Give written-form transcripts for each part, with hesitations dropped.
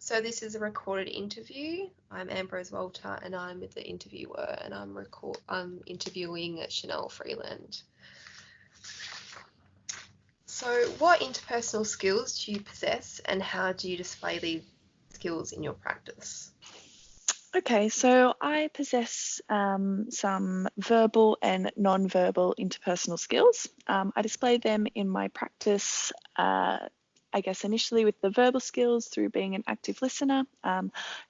So this is a recorded interview. I'm Ambrose Walter and I'm with the interviewer, and I'm interviewing Chanel Freeland. So what interpersonal skills do you possess and how do you display these skills in your practice? Okay, so I possess some verbal and non-verbal interpersonal skills. I display them in my practice, I guess initially with the verbal skills through being an active listener. I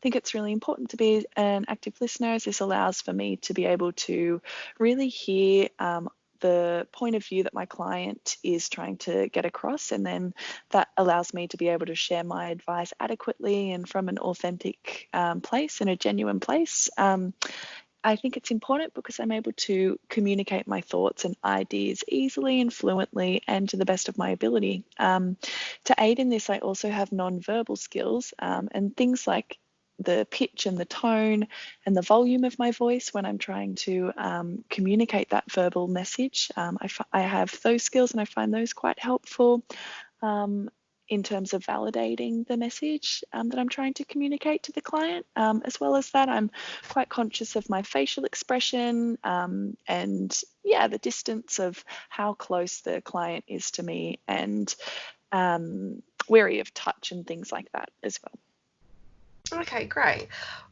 think it's really important to be an active listener, as this allows for me to be able to really hear the point of view that my client is trying to get across, and then that allows me to be able to share my advice adequately and from an authentic place and a genuine place. I think it's important because I'm able to communicate my thoughts and ideas easily and fluently and to the best of my ability. To aid in this, I also have non-verbal skills and things like the pitch and the tone and the volume of my voice when I'm trying to communicate that verbal message. I have those skills and I find those quite helpful in terms of validating the message that I'm trying to communicate to the client. As well as that, I'm quite conscious of my facial expression and the distance of how close the client is to me, and wary of touch and things like that as well. Okay, great.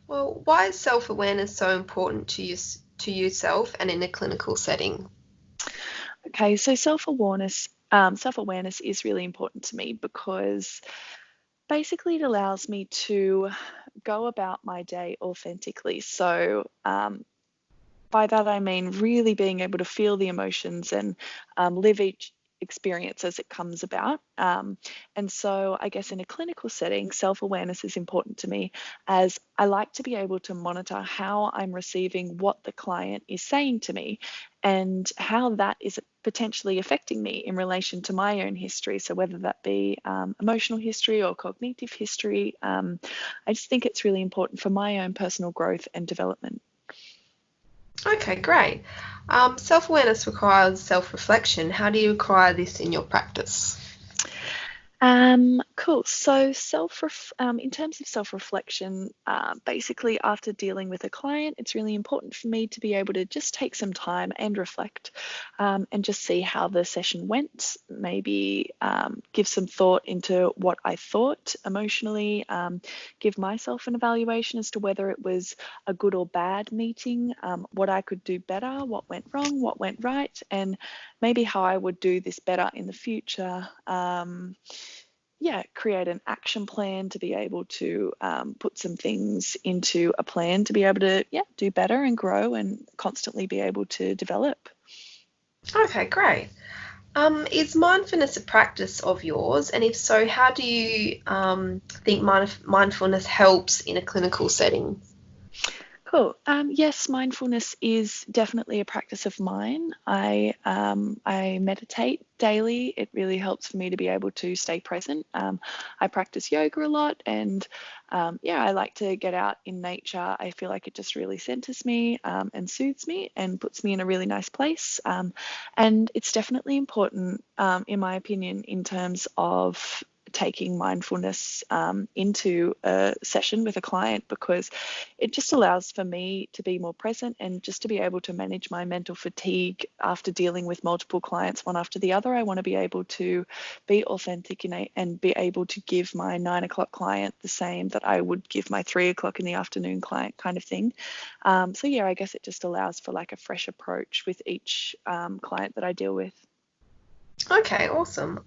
Well, why is self-awareness so important to yourself and in a clinical setting? Okay, so self-awareness is really important to me because basically it allows me to go about my day authentically. So by that I mean really being able to feel the emotions and live each experience as it comes about. And so I guess in a clinical setting, self-awareness is important to me, as I like to be able to monitor how I'm receiving what the client is saying to me and how that is potentially affecting me in relation to my own history. So whether that be emotional history or cognitive history, I just think it's really important for my own personal growth and development. Okay, great. Self-awareness requires self-reflection. How do you acquire this in your practice? Cool. So in terms of self-reflection, basically after dealing with a client, it's really important for me to be able to just take some time and reflect and just see how the session went, maybe give some thought into what I thought emotionally, give myself an evaluation as to whether it was a good or bad meeting, what I could do better, what went wrong, what went right, and maybe how I would do this better in the future. Create an action plan to be able to put some things into a plan to be able to do better and grow and constantly be able to develop. Okay, great. Is mindfulness a practice of yours? And if so, how do you think mindfulness helps in a clinical setting? Cool. Yes, mindfulness is definitely a practice of mine. I meditate daily. It really helps for me to be able to stay present. I practice yoga a lot, and I like to get out in nature. I feel like it just really centers me and soothes me and puts me in a really nice place. And it's definitely important, in my opinion, in terms of taking mindfulness into a session with a client, because it just allows for me to be more present and just to be able to manage my mental fatigue after dealing with multiple clients one after the other. I want to be able to be authentic and be able to give my 9 o'clock client the same that I would give my 3 o'clock in the afternoon client, kind of thing. I guess it just allows for like a fresh approach with each client that I deal with. Okay, awesome.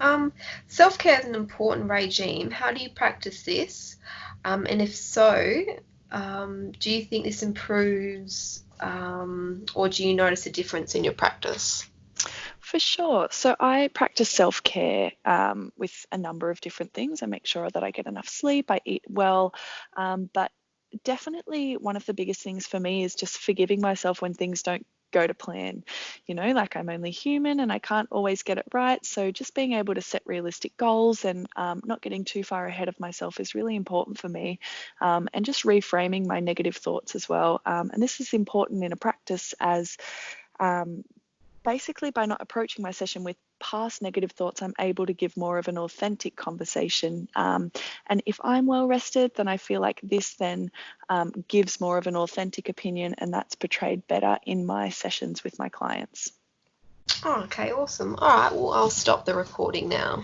Self-care is an important regime. How do you practice this? And if so, do you think this improves or do you notice a difference in your practice? For sure. So I practice self-care with a number of different things. I make sure that I get enough sleep, I eat well, but definitely one of the biggest things for me is just forgiving myself when things don't go to plan. Like I'm only human and I can't always get it right. So just being able to set realistic goals and not getting too far ahead of myself is really important for me. And just reframing my negative thoughts as well. And this is important in a practice as basically by not approaching my session with past negative thoughts, I'm able to give more of an authentic conversation. And if I'm well rested, then I feel like this then gives more of an authentic opinion, and that's portrayed better in my sessions with my clients. Oh, okay, awesome. All right, well, I'll stop the recording now.